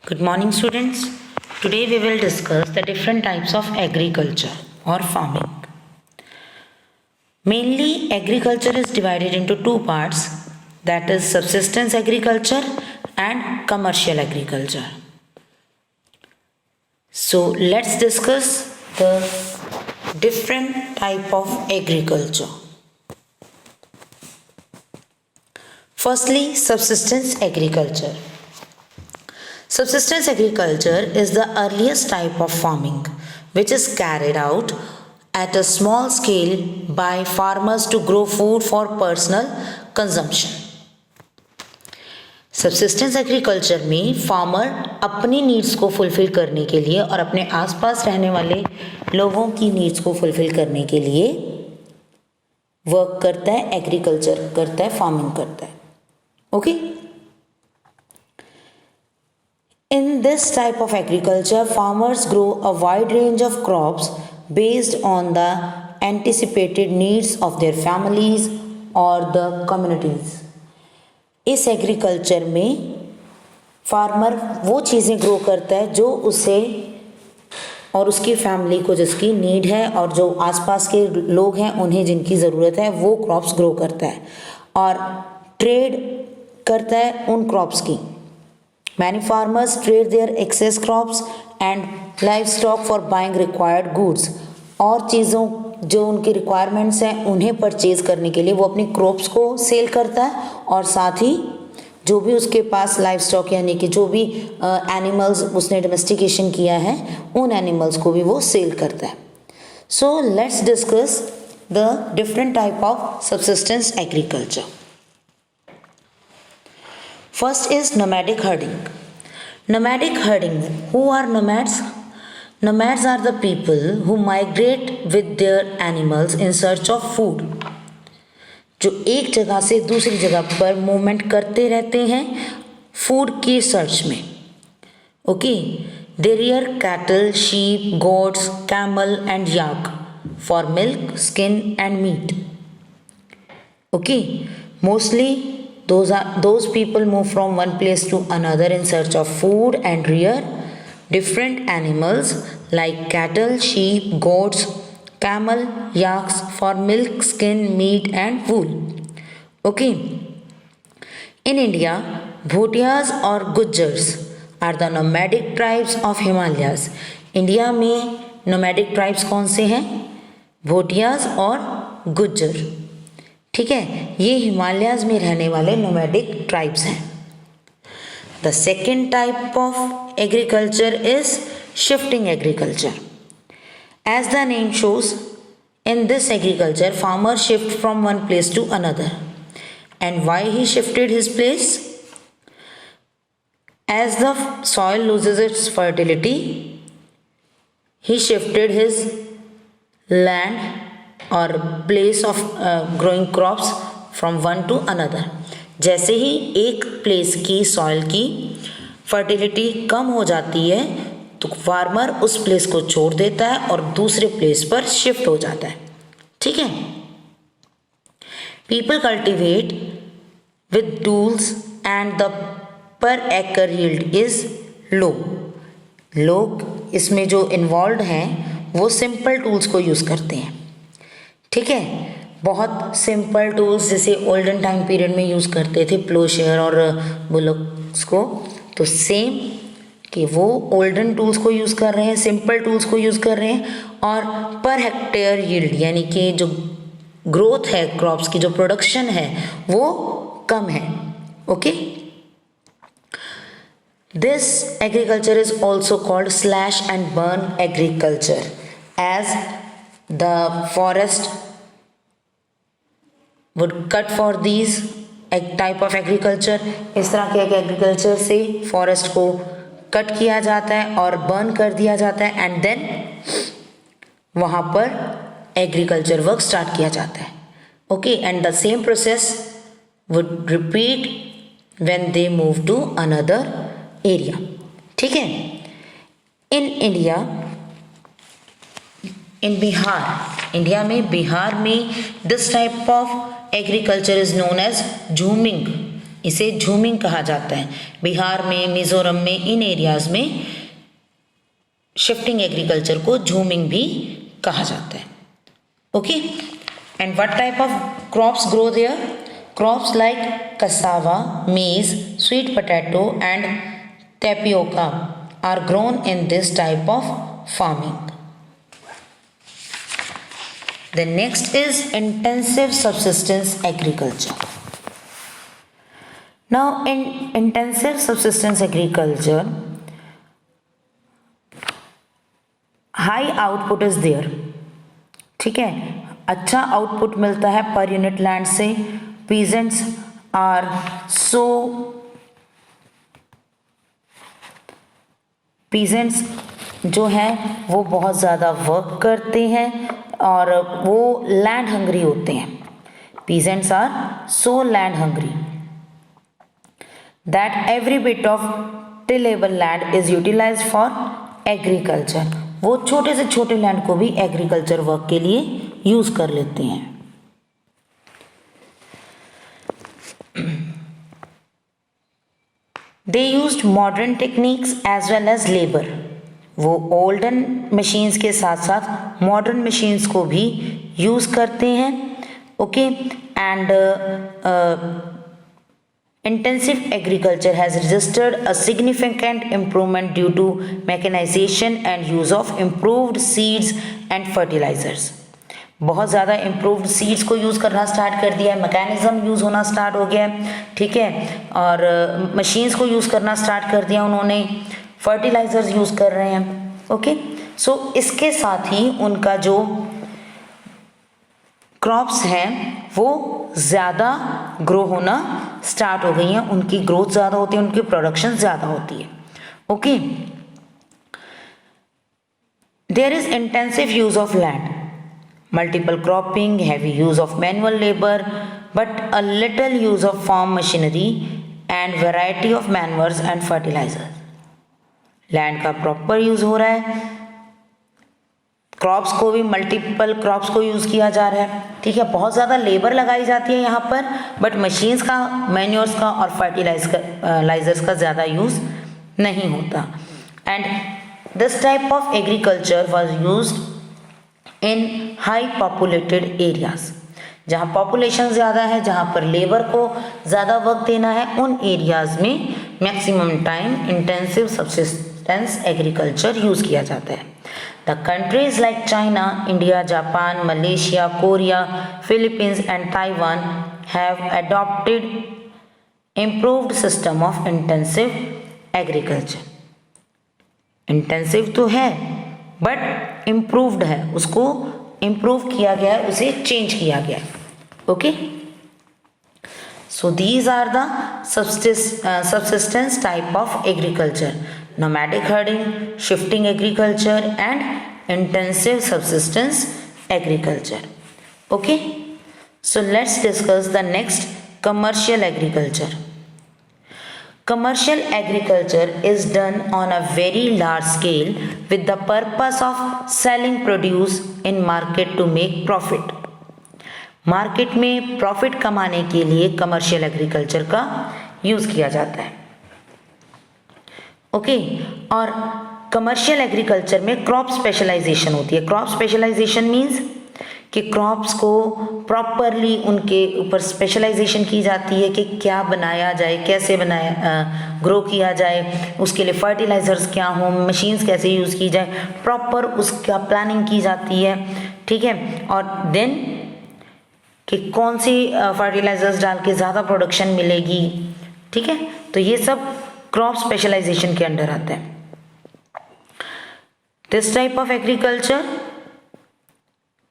Good morning, students. Today we will discuss the different types of agriculture or farming. Mainly, agriculture is divided into two parts, that is subsistence agriculture and commercial agriculture. So let's discuss the different type of agriculture. Firstly, subsistence agriculture. Subsistence agriculture is the earliest type of farming which is carried out at a small scale by farmers to grow food for personal consumption. Subsistence agriculture में farmer अपनी needs को fulfil करने के लिए और अपने आसपास रहने वाले लोगों की नीड्स को फुलफिल करने के लिए वर्क करता है, एग्रीकल्चर करता है, फार्मिंग करता है. Okay. In this type of agriculture, farmers grow a wide range of crops based on the anticipated needs of their families or the communities. इस एग्रीकल्चर में फार्मर वो चीज़ें ग्रो करता है जो उसे और उसकी फैमिली को जिसकी नीड है और जो आसपास के लोग हैं उन्हें जिनकी ज़रूरत है वो क्रॉप्स ग्रो करता है और ट्रेड करता है उन क्रॉप्स की. Many farmers trade their excess crops and livestock for buying required goods. और चीज़ों जो उनकी रिक्वायरमेंट्स हैं उन्हें परचेज करने के लिए वो अपनी क्रॉप्स को सेल करता है और साथ ही जो भी उसके पास लाइव स्टॉक यानी कि जो भी एनिमल्स उसने डोमेस्टिकेशन किया है उन एनिमल्स को भी वो सेल करता है. So let's discuss the different type of subsistence agriculture. First is nomadic herding. Nomadic herding. Who are nomads? Nomads are the people who migrate with their animals in search of food. जो एक जगह से दूसरी जगह पर movement करते रहते हैं फूड की सर्च में. Okay. They rear cattle, sheep, goats, camel and yak for milk, skin and meat. Okay. Mostly those people move from one place to another in search of food and rear different animals like cattle, sheep, goats, camel, yaks for milk, skin, meat and wool. Okay. In India, Bhotiyas or Gujjars are the nomadic tribes of Himalayas. India में nomadic tribes कौन से हैं? भोटियाज और गुज्जर. ठीक है, ये हिमालयाज में रहने वाले नोमैडिक ट्राइब्स हैं. The second type of agriculture is shifting agriculture. As the name shows, in this agriculture farmer shift from one place to another. And why he shifted his place? As the soil loses its fertility, he shifted his land और place of growing crops from one to another. जैसे ही एक place की soil की fertility कम हो जाती है तो फार्मर उस प्लेस को छोड़ देता है और दूसरे प्लेस पर शिफ्ट हो जाता है. ठीक है. People cultivate with tools and the पर एकड़ यील्ड इज लो. लोग इसमें जो इन्वॉल्व हैं वो सिंपल टूल्स को यूज़ करते हैं. ठीक है. बहुत सिंपल टूल्स जैसे ओल्डन टाइम पीरियड में यूज़ करते थे प्लोशेयर और बुलॉक्स को, तो सेम कि वो ओल्डन टूल्स को यूज़ कर रहे हैं, सिंपल टूल्स को यूज़ कर रहे हैं और पर हेक्टेयर यील्ड यानी कि जो ग्रोथ है क्रॉप्स की, जो प्रोडक्शन है वो कम है. Okay. This agriculture is also called slash and burn agriculture as the forest would cut for these type of agriculture. इस तरह के एग्रीकल्चर से फॉरेस्ट को कट किया जाता है और बर्न कर दिया जाता है एंड देन वहाँ पर एग्रीकल्चर वर्क स्टार्ट किया जाता है. Okay. And the same process would repeat when they move to another area. ठीक है. In India, in Bihar, India में बिहार में this type of agriculture is known as jhuming इसे झूमिंग कहा जाता है। बिहार में, मिजोरम में, इन एरियाज में शिफ्टिंग एग्रीकल्चर को झूमिंग भी कहा जाता है। Okay, and what type of crops grow there? Crops like cassava, maize, sweet potato and tapioca are grown in this type of farming. The next is intensive subsistence agriculture. Now in intensive subsistence agriculture, high output is there. ठीक है, अच्छा output मिलता है per unit land से। Peasants are so peasants जो हैं वो बहुत ज़्यादा वर्क करते हैं और वो लैंड हंग्री होते हैं। Peasants are so land hungry that every bit of tillable land is utilized for agriculture. वो छोटे से छोटे लैंड को भी एग्रीकल्चर वर्क के लिए यूज कर लेते हैं। They used modern techniques as well as labor. वो ओल्डन मशीन्स के साथ साथ मॉडर्न मशीन्स को भी यूज करते हैं। Okay, and intensive agriculture has registered a significant improvement due to mechanization and use of improved seeds and fertilizers. बहुत ज़्यादा इम्प्रूव्ड सीड्स को यूज़ करना स्टार्ट कर दिया है, मैकेनिज्म यूज़ होना स्टार्ट हो गया है, ठीक है, और मशीन्स को यूज़ करना स्टार्ट कर दिया उन्होंने, फर्टिलाइजर्स यूज़ कर रहे हैं। ओके, सो इसके साथ ही उनका जो क्रॉप्स हैं वो ज़्यादा ग्रो होना स्टार्ट हो गई हैं, उनकी ग्रोथ ज़्यादा होती है, उनकी प्रोडक्शन ज़्यादा होती है। Okay, there is intensive use of land, multiple cropping, heavy use of manual labor, but a little use of farm machinery and variety of manures and fertilizers. Land का प्रॉपर यूज हो रहा है, crops को भी multiple crops को use किया जा रहा है, ठीक है, बहुत ज़्यादा लेबर लगाई जाती है यहाँ पर, बट मशीन्स का, मैन्योर्स का और फर्टिलाइजर्स का ज़्यादा यूज नहीं होता। And this type of agriculture was used in high populated areas, जहाँ पॉपुलेशन ज़्यादा है, जहाँ पर लेबर को ज़्यादा वर्क देना है, उन एरियाज में maximum time intensive subsistence agriculture use किया जाता है। The countries like China, India, Japan, Malaysia, Korea, Philippines and Taiwan have adopted improved system of intensive agriculture. Intensive तो है बट इम्प्रूव्ड है, उसको इम्प्रूव किया गया है, उसे चेंज किया गया है। Okay, so these are the subsistence type of agriculture: nomadic herding, shifting agriculture and intensive subsistence agriculture. Okay, so let's discuss the next, commercial agriculture. Commercial agriculture is done on a very large scale with the purpose of selling produce in market to make profit. Market में profit कमाने के लिए commercial agriculture का use किया जाता है। Okay, और commercial agriculture में क्रॉप स्पेशलाइजेशन होती है। क्रॉप स्पेशलाइजेशन मीन्स कि क्रॉप्स को प्रॉपरली उनके ऊपर स्पेशलाइजेशन की जाती है कि क्या बनाया जाए, कैसे ग्रो किया जाए, उसके लिए फर्टिलाइजर्स क्या हों, मशीन्स कैसे यूज़ की जाए, प्रॉपर उसका प्लानिंग की जाती है, ठीक है, और देन कि कौन सी फर्टिलाइजर्स डाल के ज़्यादा प्रोडक्शन मिलेगी, ठीक है, तो ये सब क्रॉप स्पेशलाइजेशन के अंडर आता है। This type of agriculture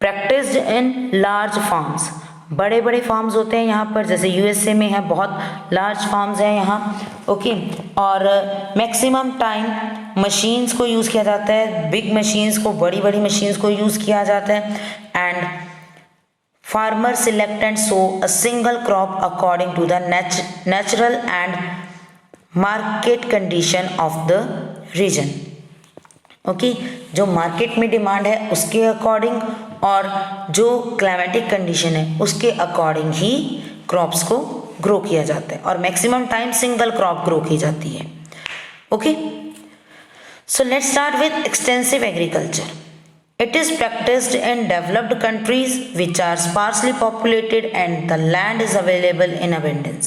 practised in large farms, बड़े बड़े फार्म्स होते हैं यहाँ पर, जैसे यूएसए में है, बहुत लार्ज फार्म्स हैं यहाँ। ओके, और मैक्सिमम टाइम मशीन्स को यूज़ किया जाता है, बिग मशीन्स को, बड़ी बड़ी मशीन्स को यूज़ किया जाता है। And farmer select and sow a single crop according to the natural and market condition of the region. Okay, जो मार्केट में डिमांड है उसके अकॉर्डिंग और जो क्लाइमेटिक कंडीशन है उसके अकॉर्डिंग ही क्रॉप्स को ग्रो किया जाता है और maximum time single crop grow की जाती है। Okay, so let's start with extensive agriculture. It is practiced in developed countries which are sparsely populated and the land is available in abundance.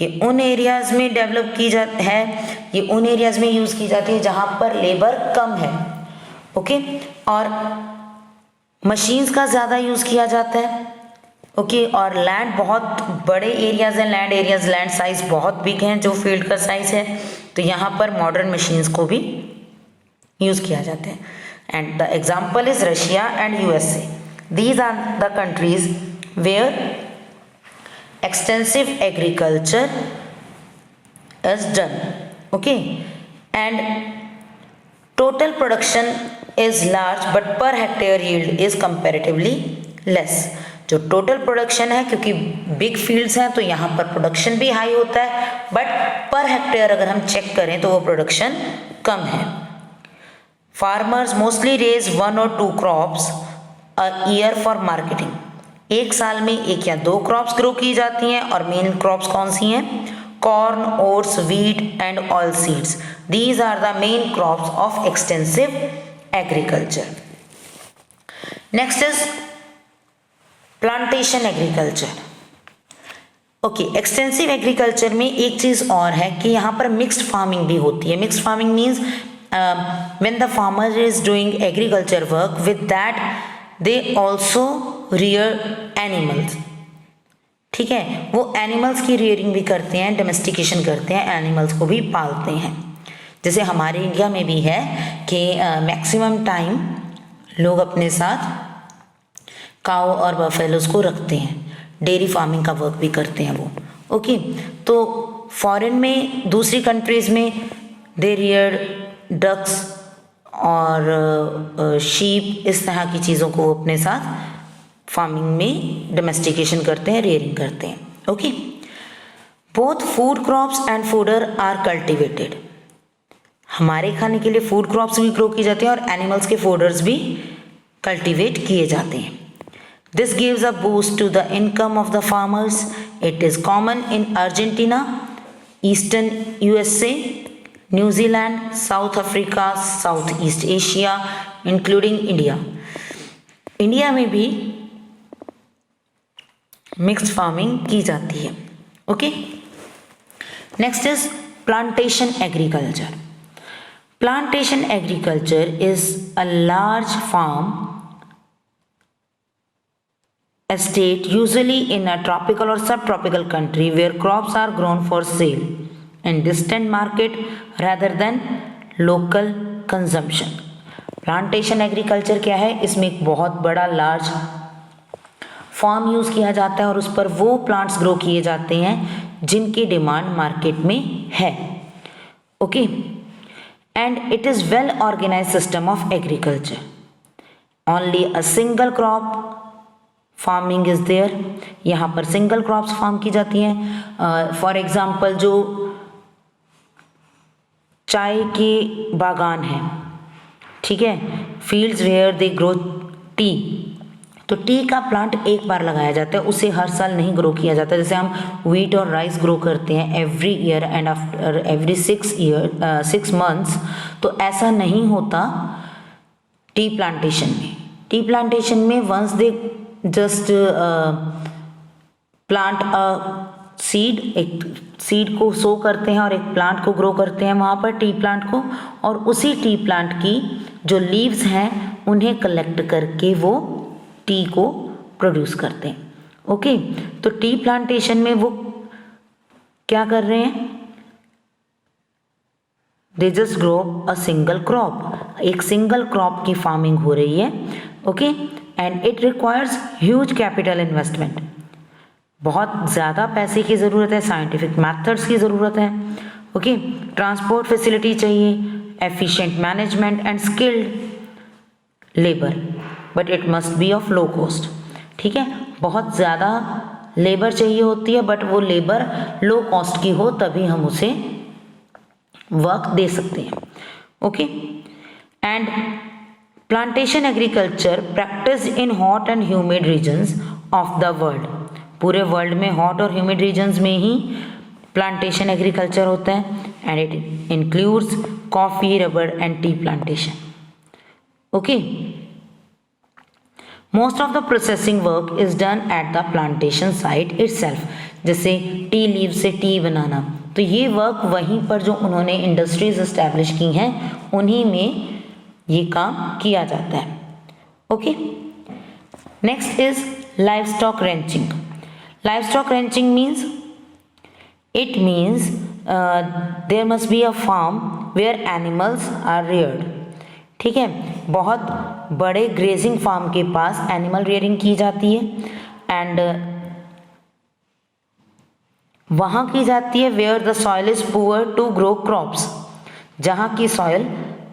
ये उन एरियाज में डेवलप की जाती है, ये उन एरियाज में यूज़ की जाती है जहाँ पर लेबर कम है। ओके, और मशीन्स का ज़्यादा यूज़ किया जाता है। ओके, और लैंड बहुत बड़े एरियाज हैं, लैंड एरियाज, लैंड साइज बहुत बिग हैं जो फील्ड का साइज है, तो यहाँ पर मॉडर्न मशीन्स को भी यूज़ किया जाता है। And the example is Russia and USA. These are the countries where extensive agriculture is done. Okay, and total production is large but per hectare yield is comparatively less. जो total production है, क्योंकि big fields हैं तो यहाँ पर production भी high होता है, बट पर हेक्टेयर अगर हम चेक करें तो वो प्रोडक्शन कम है। Farmers mostly raise 1 or 2 crops a year for marketing. एक साल में 1 या 2 क्रॉप्स ग्रो की जाती हैं और मेन क्रॉप्स कौन सी हैं? Corn, oats, wheat and oil seeds. These are the main crops of extensive agriculture. Next is plantation agriculture. Okay, extensive agriculture में एक चीज़ और है कि यहाँ पर मिक्स्ड फार्मिंग भी होती है। Mixed farming means when the farmer is doing agriculture work, with that they also rear animals। ठीक है, वो एनिमल्स की रियरिंग भी करते हैं, डोमेस्टिकेशन करते हैं, एनिमल्स को भी पालते हैं। जैसे हमारे इंडिया में भी है कि मैक्सिमम टाइम लोग अपने साथ काऊ और बफेलोज को रखते हैं, डेयरी फार्मिंग का वर्क भी करते हैं वो। ओके, तो फॉरेन में, दूसरी कंट्रीज में दे रियर डक्स और शीप, इस तरह की चीज़ों को अपने साथ फार्मिंग में डोमेस्टिकेशन करते हैं, रियरिंग करते हैं। Okay, both food crops and fodder are cultivated. हमारे खाने के लिए फूड क्रॉप्स भी ग्रो की जाती हैं और एनिमल्स के फूडर्स भी कल्टिवेट किए जाते हैं। This gives a boost to the income of the farmers. It is common in Argentina, eastern USA, New Zealand, South Africa, South East Asia, including India. India में भी मिक्स्ड फार्मिंग की जाती है। Okay, next is plantation agriculture. Plantation agriculture is a large farm estate usually in a tropical or subtropical country where crops are grown for sale in distant market rather than local consumption। Plantation agriculture क्या है? इसमें एक बहुत बड़ा large farm use किया जाता है और उस पर वो प्लांट्स ग्रो किए जाते हैं जिनकी डिमांड मार्केट में है। Okay, and it is well organise system of agriculture. Only a single crop farming is there. यहाँ पर सिंगल क्रॉप्स फार्म की जाती हैं। फॉर एग्जांपल, जो चाय के बागान हैं, ठीक है, fields where they grow tea, तो टी का प्लांट एक बार लगाया जाता है, उसे हर साल नहीं ग्रो किया जाता। जैसे हम व्हीट और राइस ग्रो करते हैं every year and after every 6 months, तो ऐसा नहीं होता टी प्लांटेशन में। टी प्लांटेशन में once they just plant a seed, एक सीड को सो करते हैं और एक प्लांट को ग्रो करते हैं वहाँ पर, टी प्लांट को, और उसी टी प्लांट की जो लीव्स हैं उन्हें कलेक्ट करके वो टी को प्रोड्यूस करते हैं। ओके, तो टी प्लांटेशन में वो क्या कर रहे हैं? They just grow a single crop, एक सिंगल क्रॉप की फार्मिंग हो रही है। Okay, and it requires huge capital investment. बहुत ज़्यादा पैसे की ज़रूरत है, साइंटिफिक मैथड्स की ज़रूरत है। ओके, ट्रांसपोर्ट फैसिलिटी चाहिए, efficient management and skilled labour, but it must be of low cost. ठीक है, बहुत ज़्यादा लेबर चाहिए होती है, बट वो लेबर लो कॉस्ट की हो, तभी हम उसे वर्क दे सकते हैं। Okay, and plantation agriculture practice in hot and humid regions of the world. पूरे वर्ल्ड में हॉट और ह्यूमिड रीजन्स में ही प्लांटेशन एग्रीकल्चर होता है and it includes coffee, rubber and tea plantation. Okay, most of the processing work is done at the plantation site itself. जैसे tea leave से tea बनाना, तो ये वर्क वहीं पर जो उन्होंने इंडस्ट्रीज इस्टेब्लिश की हैं उन्हीं में ये काम किया जाता है. Okay, next is livestock wrenching. Livestock wrenching means it means there must be a farm where animals are reared. ठीक है, बहुत बड़े ग्रेजिंग फार्म के पास एनिमल रियरिंग की जाती है एंड वहाँ की जाती है where the soil is poor to grow crops, जहाँ की सॉइल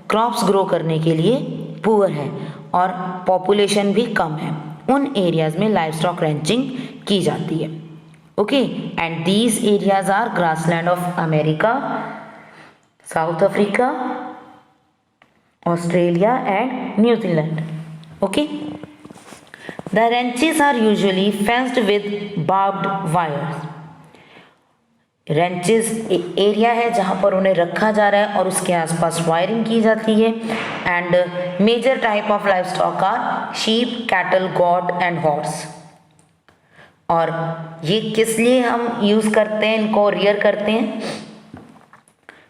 क्रॉप्स ग्रो करने के लिए पुअर है और पॉपुलेशन भी कम है, उन एरियाज में लाइवस्टॉक रेंचिंग की जाती है. Okay, and these areas are grassland of America, South Africa, Australia and New Zealand. Okay, the ranches are usually fenced with barbed wires. Ranches area है जहाँ पर उन्हें रखा जा रहा है और उसके आसपास वायरिंग की जाती है. And major type of livestock are sheep, cattle, goat and horse. और ये किस लिए हम यूज़ करते हैं, इनको रियर करते हैं?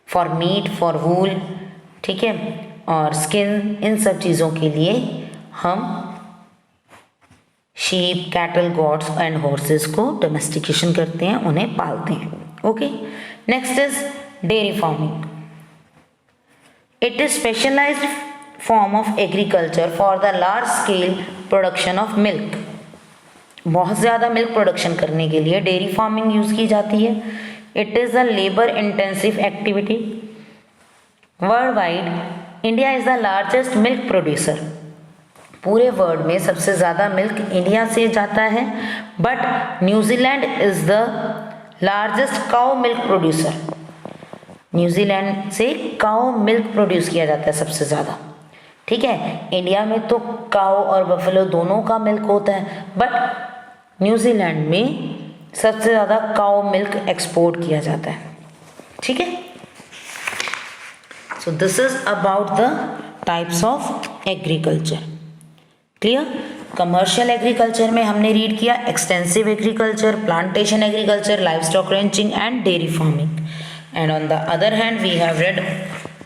फॉर मीट, फॉर वूल, ठीक है, और स्किन, इन सब चीज़ों के लिए हम sheep, cattle, goats and horses को डोमेस्टिकेशन करते हैं, उन्हें पालते हैं. Okay, next is dairy farming. It is specialised form of agriculture for the large scale production of milk. बहुत ज़्यादा मिल्क प्रोडक्शन करने के लिए डेयरी फार्मिंग यूज़ की जाती है. It is a labour intensive activity. World wide India is the largest milk producer. पूरे world में सबसे ज़्यादा मिल्क इंडिया से जाता है, but New Zealand is the largest cow milk producer. New Zealand से काउ मिल्क प्रोड्यूस किया जाता है सबसे ज़्यादा. ठीक है, इंडिया में तो काउ और बफेलो दोनों का मिल्क होता है, बट न्यूजीलैंड में सबसे ज़्यादा काउ मिल्क एक्सपोर्ट किया जाता है. ठीक है, so this is about the types of agriculture. Clear? Commercial agriculture में हमने रीड किया extensive agriculture, plantation agriculture, livestock ranching and dairy farming. And on the other hand we have read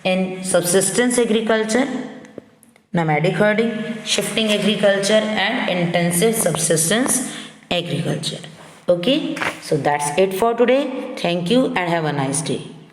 in subsistence agriculture, nomadic herding, shifting agriculture and intensive subsistence agriculture. Okay, so that's it for today. Thank you and have a nice day.